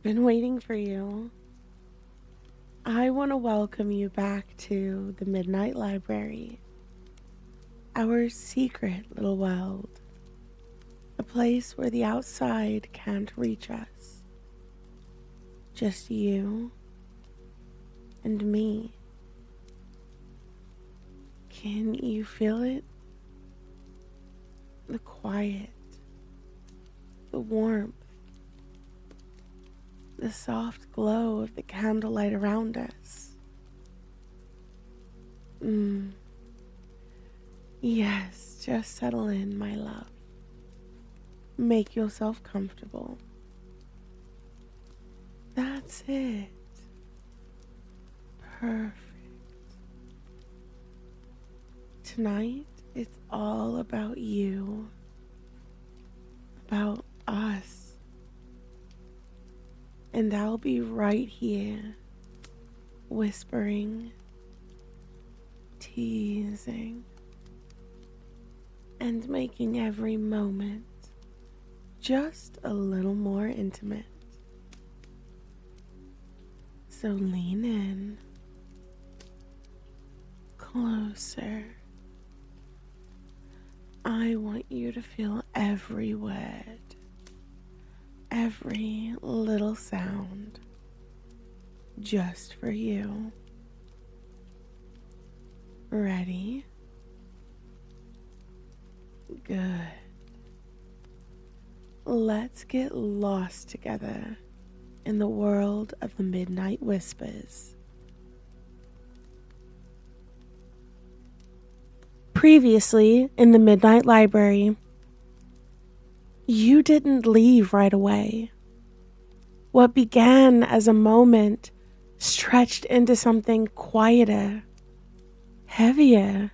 Been waiting for you. I want to welcome you back to the Midnight Library, our secret little world, a place where the outside can't reach us. Just you and me. Can you feel it? The quiet, the warmth, the soft glow of the candlelight around us. Yes, just settle in, my love. Make yourself comfortable. That's it. Perfect. Tonight, it's all about you. About us. And I'll be right here, whispering, teasing, and making every moment just a little more intimate. So lean in, closer. I want you to feel every word, every little sound, just for you. Ready? Good. Let's get lost together in the world of the Midnight Whispers. Previously in the Midnight Library, you didn't leave right away. What began as a moment stretched into something quieter, heavier,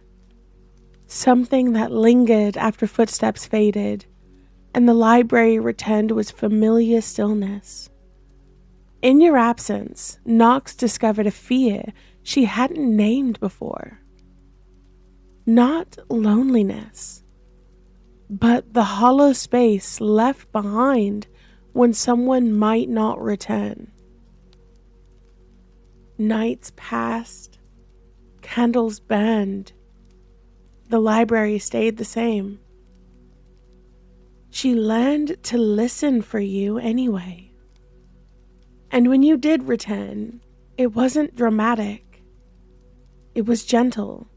something that lingered after footsteps faded, and the library returned to its familiar stillness. In your absence, Nox discovered a fear she hadn't named before. Not loneliness, but the hollow space left behind when someone might not return. Nights passed, candles burned. The library stayed the same. She learned to listen for you anyway. And when you did return, it wasn't dramatic. It was gentle.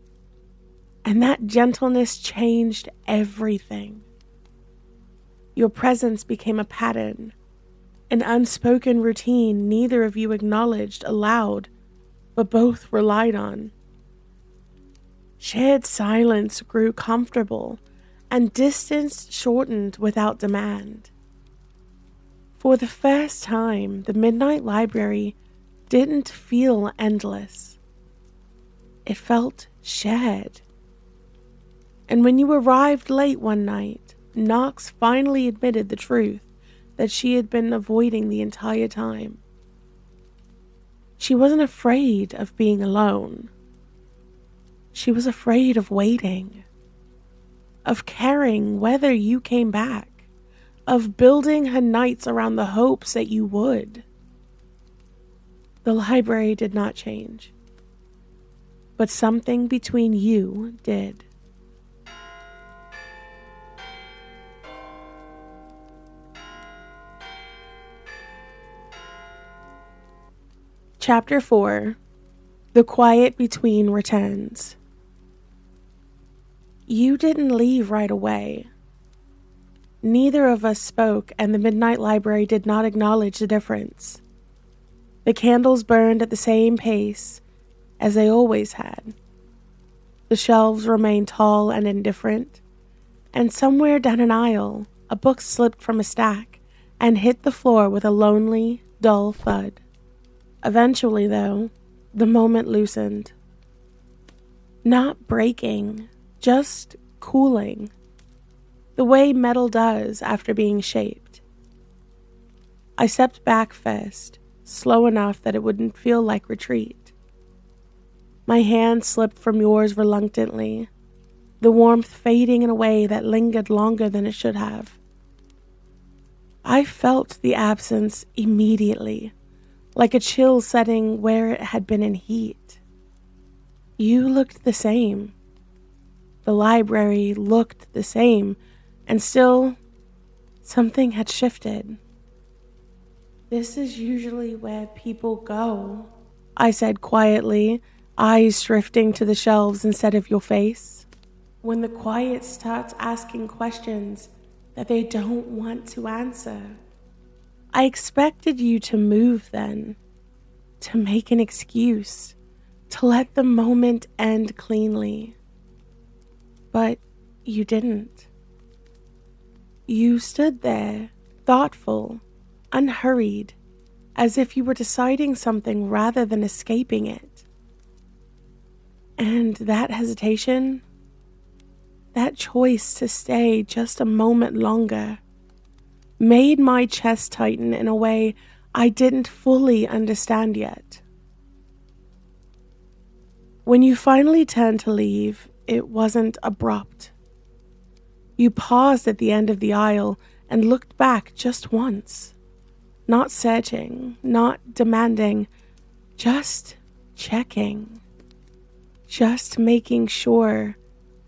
And that gentleness changed everything. Your presence became a pattern, an unspoken routine neither of you acknowledged aloud, but both relied on. Shared silence grew comfortable, and distance shortened without demand. For the first time, the Midnight Library didn't feel endless. It felt shared. And when you arrived late one night, Nox finally admitted the truth that she had been avoiding the entire time. She wasn't afraid of being alone. She was afraid of waiting, of caring whether you came back, of building her nights around the hopes that you would. The library did not change, but something between you did. Chapter 4. The Quiet Between returns. You didn't leave right away. Neither of us spoke, and the Midnight Library did not acknowledge the difference. The candles burned at the same pace as they always had. The shelves remained tall and indifferent, and somewhere down an aisle, a book slipped from a stack and hit the floor with a lonely, dull thud. Eventually, though, the moment loosened. Not breaking, just cooling. The way metal does after being shaped. I stepped back first, slow enough that it wouldn't feel like retreat. My hand slipped from yours reluctantly, the warmth fading in a way that lingered longer than it should have. I felt the absence immediately, like a chill setting where it had been in heat. You looked the same. The library looked the same, and still, something had shifted. "This is usually where people go," I said quietly, eyes drifting to the shelves instead of your face. "When the quiet starts asking questions that they don't want to answer." I expected you to move then, to make an excuse, to let the moment end cleanly. But you didn't. You stood there, thoughtful, unhurried, as if you were deciding something rather than escaping it. And that hesitation, that choice to stay just a moment longer, made my chest tighten in a way I didn't fully understand yet. When you finally turned to leave, it wasn't abrupt. You paused at the end of the aisle and looked back just once. Not searching, not demanding, just checking. Just making sure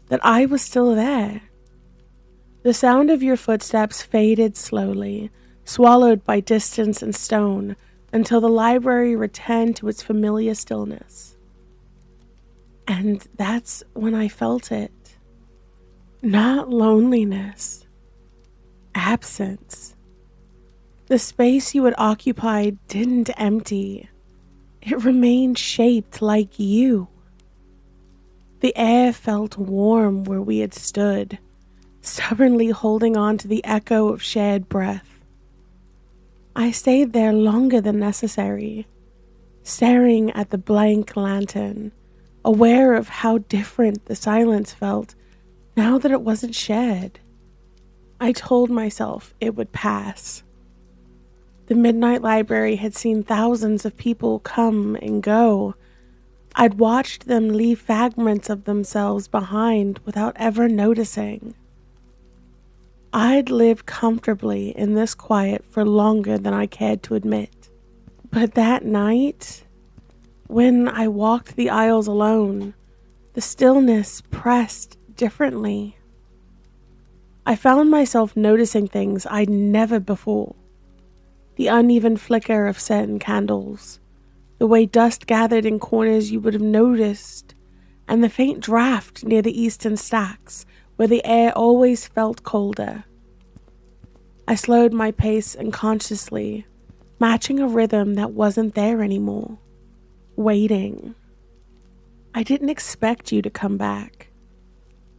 that I was still there. The sound of your footsteps faded slowly, swallowed by distance and stone, until the library returned to its familiar stillness. And that's when I felt it. Not loneliness. Absence. The space you had occupied didn't empty. It remained shaped like you. The air felt warm where we had stood, stubbornly holding on to the echo of shared breath. I stayed there longer than necessary, staring at the blank lantern, aware of how different the silence felt now that it wasn't shared. I told myself it would pass. The Midnight Library had seen thousands of people come and go. I'd watched them leave fragments of themselves behind without ever noticing. I'd lived comfortably in this quiet for longer than I cared to admit. But that night, when I walked the aisles alone, the stillness pressed differently. I found myself noticing things I'd never before. The uneven flicker of certain candles, the way dust gathered in corners you would have noticed, and the faint draft near the eastern stacks where the air always felt colder. I slowed my pace unconsciously, matching a rhythm that wasn't there anymore. Waiting. I didn't expect you to come back.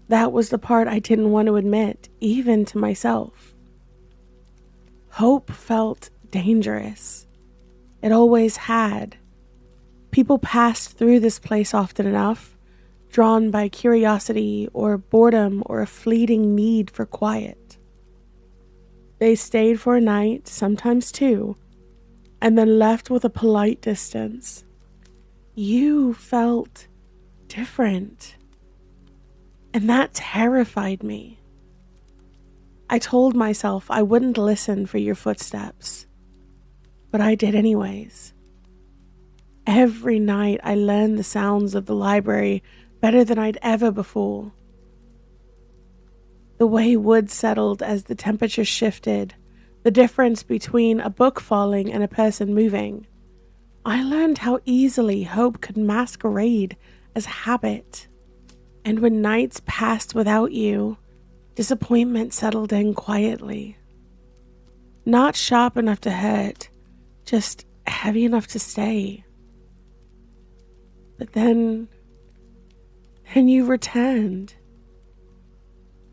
That was the part I didn't want to admit, even to myself. Hope felt dangerous. It always had. People passed through this place often enough, drawn by curiosity or boredom or a fleeting need for quiet. They stayed for a night, sometimes two, and then left with a polite distance. You felt different, and that terrified me. I told myself I wouldn't listen for your footsteps, but I did anyways. Every night I learned the sounds of the library better than I'd ever before. The way wood settled as the temperature shifted, the difference between a book falling and a person moving. I learned how easily hope could masquerade as habit. And when nights passed without you, disappointment settled in quietly. Not sharp enough to hurt, just heavy enough to stay. But then you returned.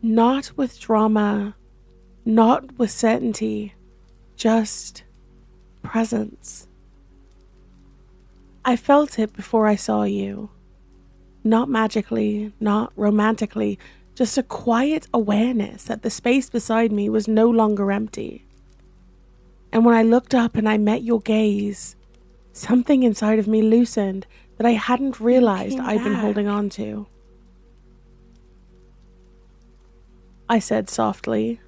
Not with drama, not with certainty, just presence. I felt it before I saw you. Not magically, not romantically, just a quiet awareness that the space beside me was no longer empty. And when I looked up and I met your gaze, something inside of me loosened that I hadn't realized I'd been holding on to. I said softly,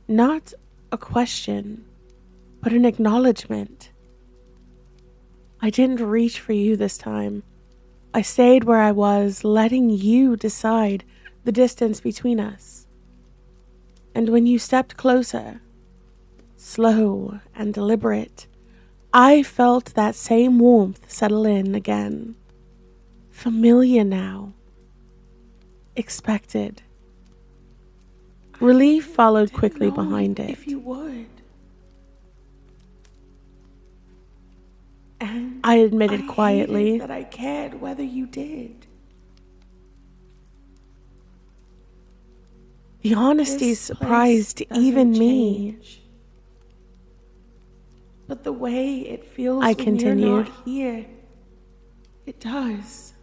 not a question, but an acknowledgement. I didn't reach for you this time. I stayed where I was, letting you decide the distance between us. And when you stepped closer, slow and deliberate, I felt that same warmth settle in again. Familiar now. Expected. Relief followed quickly behind it. If you would. And I admitted quietly that I cared whether you did. The honesty surprised even me. But the way it feels I when continued. You're not here, it does.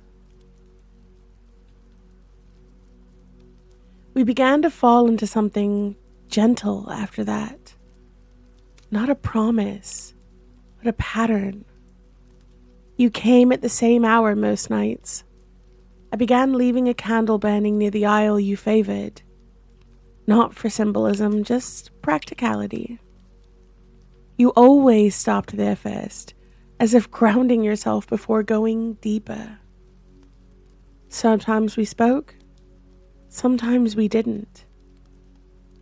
We began to fall into something gentle after that. Not a promise, but a pattern. You came at the same hour most nights. I began leaving a candle burning near the aisle you favored. Not for symbolism, just practicality. You always stopped there first, as if grounding yourself before going deeper. Sometimes we spoke, sometimes we didn't.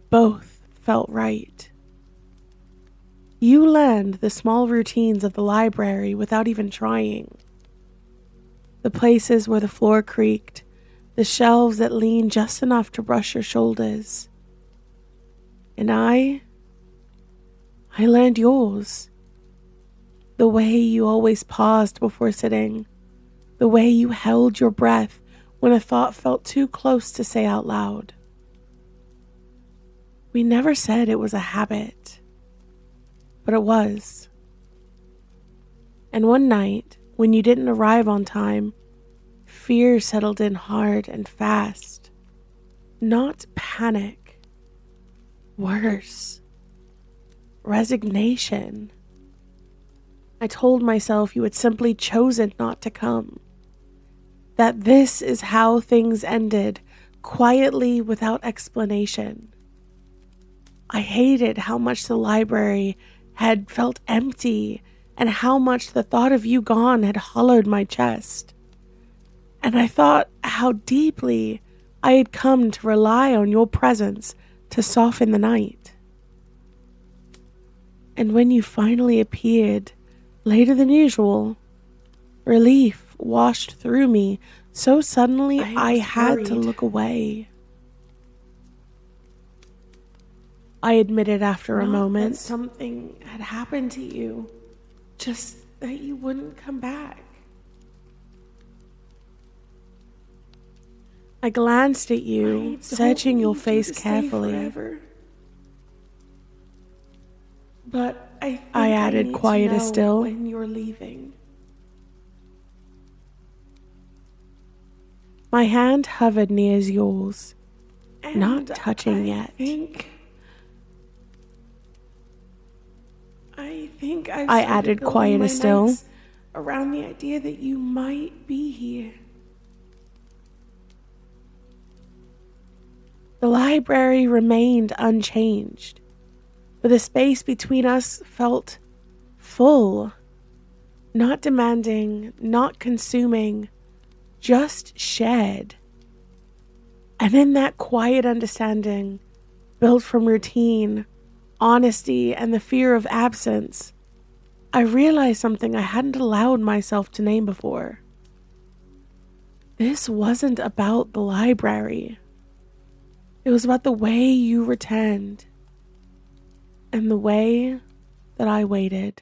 Both felt right. You learned the small routines of the library without even trying. The places where the floor creaked, the shelves that leaned just enough to brush your shoulders. And I learned yours. The way you always paused before sitting. The way you held your breath when a thought felt too close to say out loud. We never said it was a habit, but it was. And one night, when you didn't arrive on time, fear settled in hard and fast. Not panic. Worse. Resignation. I told myself you had simply chosen not to come. That this is how things ended, quietly without explanation. I hated how much the library had felt empty and how much the thought of you gone had hollowed my chest. And I thought how deeply I had come to rely on your presence to soften the night. And when you finally appeared, later than usual, relief washed through me so suddenly I had to look away. I admitted after a moment. That something had happened to you, just that you wouldn't come back. I glanced at you, searching your face carefully. But I added, quieter still. When you're leaving. My hand hovered near yours, not touching yet. I think I've I added, quieter still. Around the idea that you might be here. The library remained unchanged, but the space between us felt full, not demanding, not consuming, just shared. And in that quiet understanding, built from routine, honesty, and the fear of absence, I realized something I hadn't allowed myself to name before. This wasn't about the library. It was about the way you returned, and the way that I waited.